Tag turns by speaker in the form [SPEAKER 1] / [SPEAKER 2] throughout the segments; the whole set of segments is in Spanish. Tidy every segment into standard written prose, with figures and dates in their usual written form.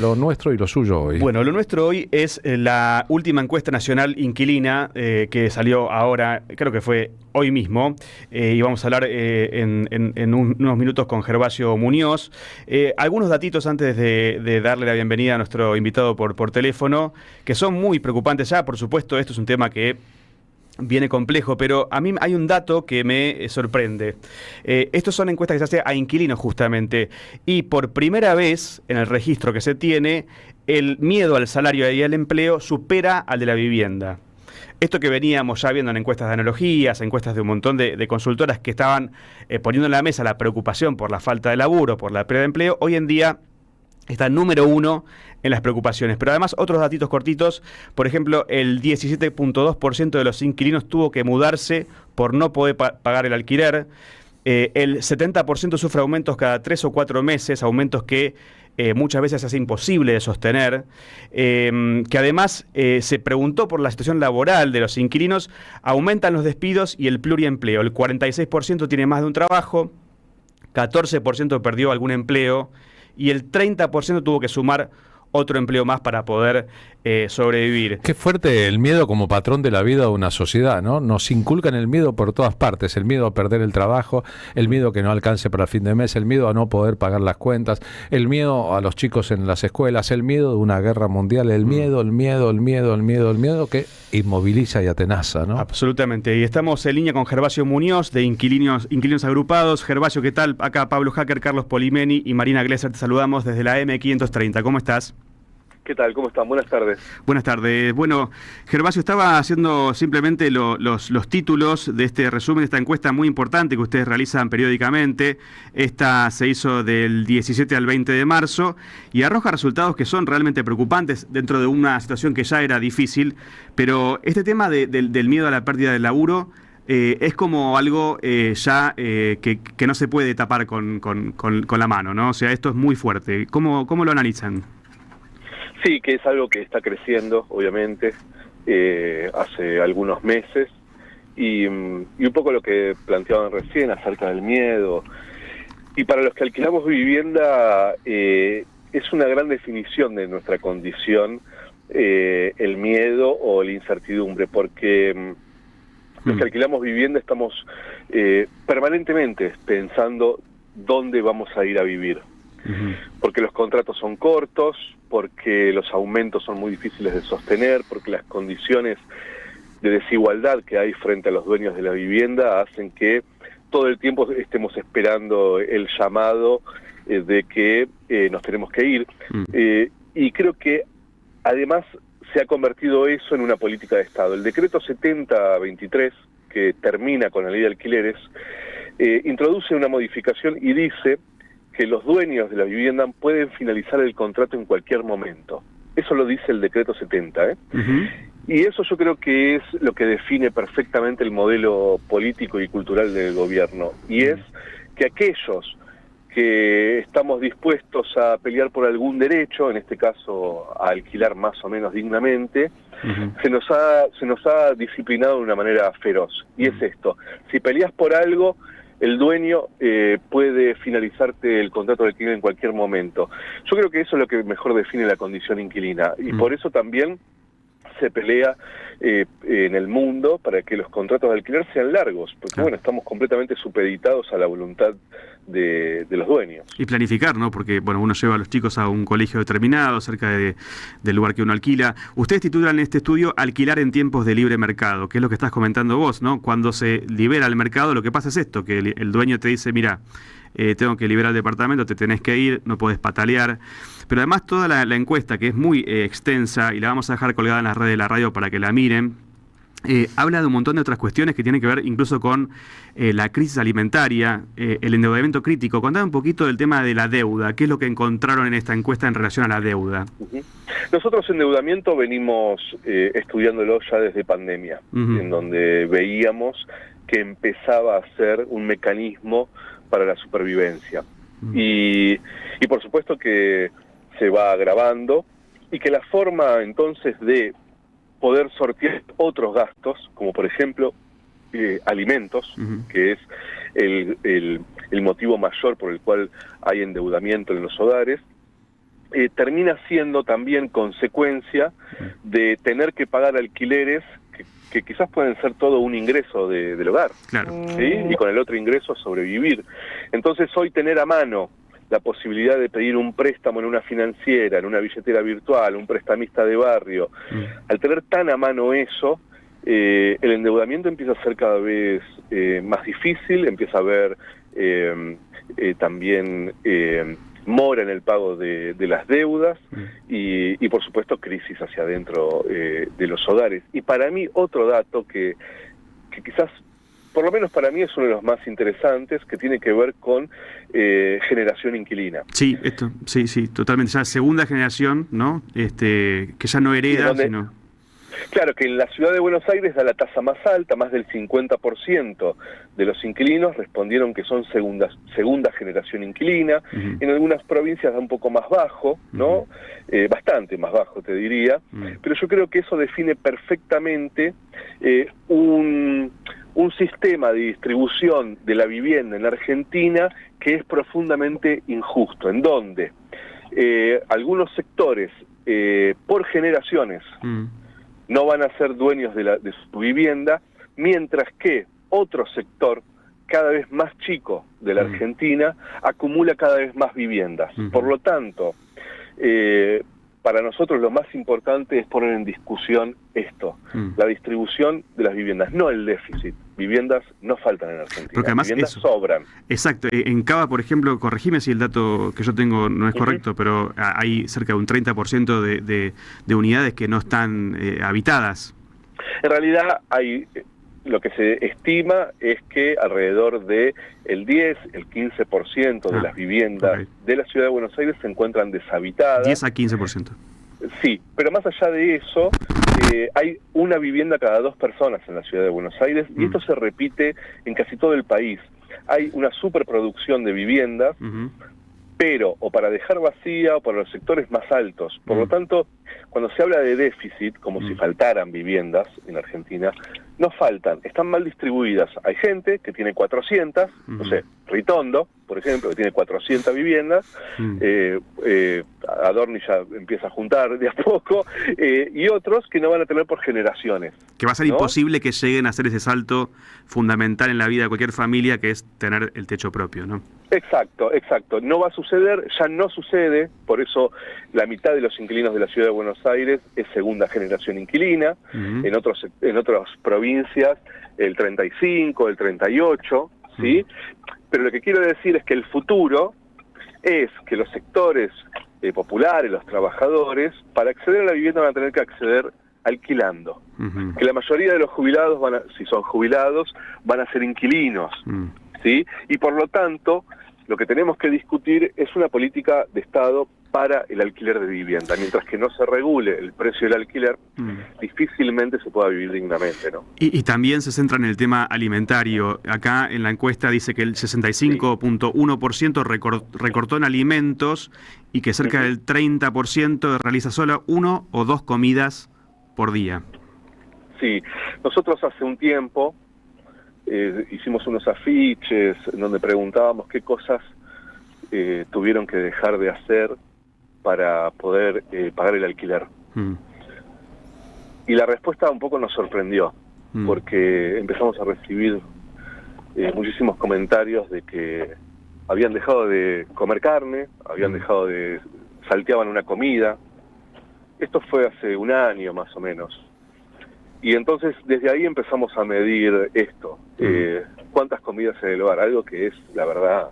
[SPEAKER 1] Lo nuestro y lo suyo hoy.
[SPEAKER 2] Bueno, lo nuestro hoy es la última encuesta nacional inquilina que salió ahora, creo que fue hoy mismo, y vamos a hablar unos minutos con Gervasio Muñoz. Algunos datitos antes de darle la bienvenida a nuestro invitado por teléfono, que son muy preocupantes ya. Por supuesto, esto es un tema que viene complejo, pero a mí hay un dato que me sorprende. Estos son encuestas que se hacen a inquilinos justamente, y por primera vez en el registro que se tiene, el miedo al salario y al empleo supera al de la vivienda. Esto que veníamos ya viendo en encuestas de analogías, encuestas de un montón de consultoras que estaban poniendo en la mesa la preocupación por la falta de laburo, por la pérdida de empleo, hoy en día está número uno en las preocupaciones. Pero además, otros datitos cortitos, por ejemplo, el 17.2% de los inquilinos tuvo que mudarse por no poder pagar el alquiler. El 70% sufre aumentos cada 3 o 4 meses, aumentos que muchas veces hace imposible de sostener. Que además se preguntó por la situación laboral de los inquilinos, aumentan los despidos y el pluriempleo. El 46% tiene más de un trabajo, 14% perdió algún empleo, y el 30% tuvo que sumar otro empleo más para poder sobrevivir.
[SPEAKER 1] Qué fuerte el miedo como patrón de la vida de una sociedad, ¿no? Nos inculcan el miedo por todas partes, el miedo a perder el trabajo, el miedo que no alcance para fin de mes, el miedo a no poder pagar las cuentas, el miedo a los chicos en las escuelas, el miedo de una guerra mundial, el miedo que inmoviliza y atenaza, ¿no?
[SPEAKER 2] Absolutamente. Y estamos en línea con Gervasio Muñoz de Inquilinos Agrupados. Gervasio, ¿qué tal? Acá Pablo Hacker, Carlos Polimeni y Marina Glesser, te saludamos desde la M530. ¿Cómo estás?
[SPEAKER 3] ¿Qué tal? ¿Cómo están? Buenas tardes.
[SPEAKER 2] Buenas tardes. Bueno, Gervasio, estaba haciendo simplemente los títulos de este resumen de esta encuesta muy importante que ustedes realizan periódicamente. Esta se hizo del 17 al 20 de marzo y arroja resultados que son realmente preocupantes dentro de una situación que ya era difícil, pero este tema del miedo a la pérdida del laburo es como algo ya que no se puede tapar con la mano, ¿no? O sea, esto es muy fuerte. ¿Cómo lo analizan?
[SPEAKER 3] Sí, que es algo que está creciendo, obviamente, hace algunos meses, y un poco lo que planteaban recién acerca del miedo. Y para los que alquilamos vivienda, es una gran definición de nuestra condición, el miedo o la incertidumbre, porque los que alquilamos vivienda estamos permanentemente pensando dónde vamos a ir a vivir. Porque los contratos son cortos, porque los aumentos son muy difíciles de sostener, porque las condiciones de desigualdad que hay frente a los dueños de la vivienda hacen que todo el tiempo estemos esperando el llamado de que nos tenemos que ir. Y creo que además se ha convertido eso en una política de Estado. El decreto 7023, que termina con la ley de alquileres, introduce una modificación y dice que los dueños de la vivienda pueden finalizar el contrato en cualquier momento. Eso lo dice el decreto 70, Y eso yo creo que es lo que define perfectamente el modelo político y cultural del gobierno. Y es que aquellos que estamos dispuestos a pelear por algún derecho, en este caso a alquilar más o menos dignamente, se nos ha disciplinado de una manera feroz. Y es esto: si peleas por algo, el dueño puede finalizarte el contrato de alquiler en cualquier momento. Yo creo que eso es lo que mejor define la condición inquilina, y por eso también se pelea en el mundo para que los contratos de alquiler sean largos, porque bueno, estamos completamente supeditados a la voluntad de los dueños.
[SPEAKER 2] Y planificar, ¿no? Porque bueno, uno lleva a los chicos a un colegio determinado, cerca del lugar que uno alquila. Ustedes titulan este estudio Alquilar en tiempos de libre mercado, que es lo que estás comentando vos, ¿no? Cuando se libera el mercado, lo que pasa es esto, que el dueño te dice, mira, tengo que liberar el departamento, te tenés que ir, no podés patalear. Pero además toda la encuesta, que es muy extensa, y la vamos a dejar colgada en las redes de la radio para que la miren, habla de un montón de otras cuestiones que tienen que ver incluso con la crisis alimentaria, el endeudamiento crítico. Contame un poquito del tema de la deuda. ¿Qué es lo que encontraron en esta encuesta en relación a la deuda?
[SPEAKER 3] Nosotros endeudamiento venimos estudiándolo ya desde pandemia, en donde veíamos que empezaba a ser un mecanismo para la supervivencia. Y por supuesto que se va agravando, y que la forma entonces de poder sortear otros gastos, como por ejemplo alimentos, que es el motivo mayor por el cual hay endeudamiento en los hogares, termina siendo también consecuencia de tener que pagar alquileres que quizás pueden ser todo un ingreso del hogar,
[SPEAKER 2] Claro.
[SPEAKER 3] ¿sí? Y con el otro ingreso sobrevivir. Entonces hoy tener a mano la posibilidad de pedir un préstamo en una financiera, en una billetera virtual, un prestamista de barrio, al tener tan a mano eso, el endeudamiento empieza a ser cada vez más difícil, empieza a haber también mora en el pago de las deudas y por supuesto crisis hacia adentro de los hogares. Y para mí otro dato que quizás, por lo menos para mí, es uno de los más interesantes, que tiene que ver con generación inquilina.
[SPEAKER 2] Sí, sí, totalmente. Ya segunda generación, ¿no? Que ya no hereda, sino...
[SPEAKER 3] Claro, que en la ciudad de Buenos Aires da la tasa más alta, más del 50% de los inquilinos respondieron que son segunda generación inquilina. En algunas provincias da un poco más bajo, ¿no? Bastante más bajo, te diría. Pero yo creo que eso define perfectamente un sistema de distribución de la vivienda en Argentina que es profundamente injusto, en donde algunos sectores, por generaciones, no van a ser dueños de su vivienda, mientras que otro sector, cada vez más chico de la Argentina, acumula cada vez más viviendas. Por lo tanto, para nosotros lo más importante es poner en discusión esto, la distribución de las viviendas, no el déficit. Viviendas no faltan en Argentina,
[SPEAKER 2] porque además
[SPEAKER 3] viviendas sobran.
[SPEAKER 2] Exacto. En Cava, por ejemplo, corregime si el dato que yo tengo no es correcto, pero hay cerca de un 30% de unidades que no están habitadas.
[SPEAKER 3] En realidad hay... Lo que se estima es que alrededor de el 10, el 15% de las viviendas de la ciudad de Buenos Aires se encuentran deshabitadas.
[SPEAKER 2] 10 a 15%.
[SPEAKER 3] Sí, pero más allá de eso, hay una vivienda cada 2 personas en la ciudad de Buenos Aires y esto se repite en casi todo el país. Hay una superproducción de viviendas, pero o para dejar vacía o para los sectores más altos. Por lo tanto, cuando se habla de déficit, como si faltaran viviendas en Argentina, no faltan, están mal distribuidas. Hay gente que tiene 400, no sé, Ritondo, por ejemplo, que tiene 400 viviendas, Adorni ya empieza a juntar de a poco, y otros que no van a tener por generaciones.
[SPEAKER 2] Que va a ser imposible que lleguen a hacer ese salto fundamental en la vida de cualquier familia, que es tener el techo propio, ¿no?
[SPEAKER 3] Exacto. No va a suceder, ya no sucede, por eso la mitad de los inquilinos de la ciudad de Buenos Aires es segunda generación inquilina, en otras provincias el 35, el 38, ¿sí? Pero lo que quiero decir es que el futuro es que los sectores populares, los trabajadores, para acceder a la vivienda van a tener que acceder alquilando. Que la mayoría de los jubilados, si son jubilados, van a ser inquilinos, ¿sí? Y por lo tanto, lo que tenemos que discutir es una política de Estado para el alquiler de vivienda. Mientras que no se regule el precio del alquiler, difícilmente se pueda vivir dignamente, ¿no?
[SPEAKER 2] Y también se centra en el tema alimentario. Acá en la encuesta dice que el 65.1% recortó en alimentos y que cerca del 30% realiza solo 1 o 2 comidas por día.
[SPEAKER 3] Sí, nosotros hace un tiempo hicimos unos afiches donde preguntábamos qué cosas tuvieron que dejar de hacer para poder pagar el alquiler. Y la respuesta un poco nos sorprendió, porque empezamos a recibir muchísimos comentarios de que habían dejado de comer carne, habían dejado de... salteaban una comida. Esto fue hace un año más o menos. Y entonces desde ahí empezamos a medir esto, cuántas comidas en el hogar, algo que es, la verdad,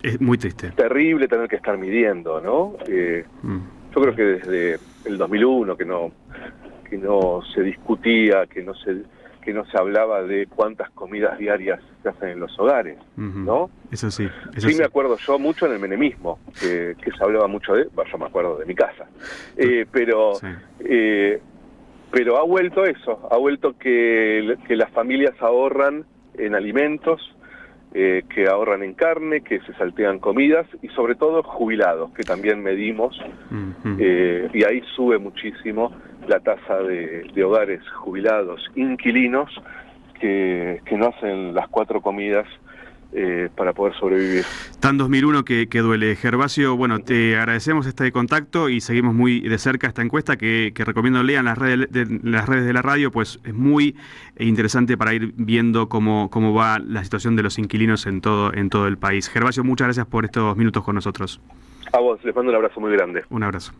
[SPEAKER 2] es muy triste,
[SPEAKER 3] terrible tener que estar midiendo, ¿no? Yo creo que desde el 2001 que no se discutía, que no se hablaba de cuántas comidas diarias se hacen en los hogares, ¿no?
[SPEAKER 2] Eso sí.
[SPEAKER 3] Sí me acuerdo yo mucho en el menemismo, que se hablaba mucho de, yo me acuerdo de mi casa, pero ha vuelto eso, ha vuelto que las familias ahorran en alimentos, que ahorran en carne, que se saltean comidas y sobre todo jubilados, que también medimos, y ahí sube muchísimo la tasa de hogares jubilados, inquilinos, que no hacen las 4 comidas para poder sobrevivir.
[SPEAKER 2] Tan 2001 que duele. Gervasio, bueno, te agradecemos este contacto y seguimos muy de cerca esta encuesta que recomiendo lean las redes de la radio, pues es muy interesante para ir viendo cómo va la situación de los inquilinos en todo el país. Gervasio, muchas gracias por estos minutos con nosotros.
[SPEAKER 3] A vos, les mando un abrazo muy grande.
[SPEAKER 2] Un abrazo.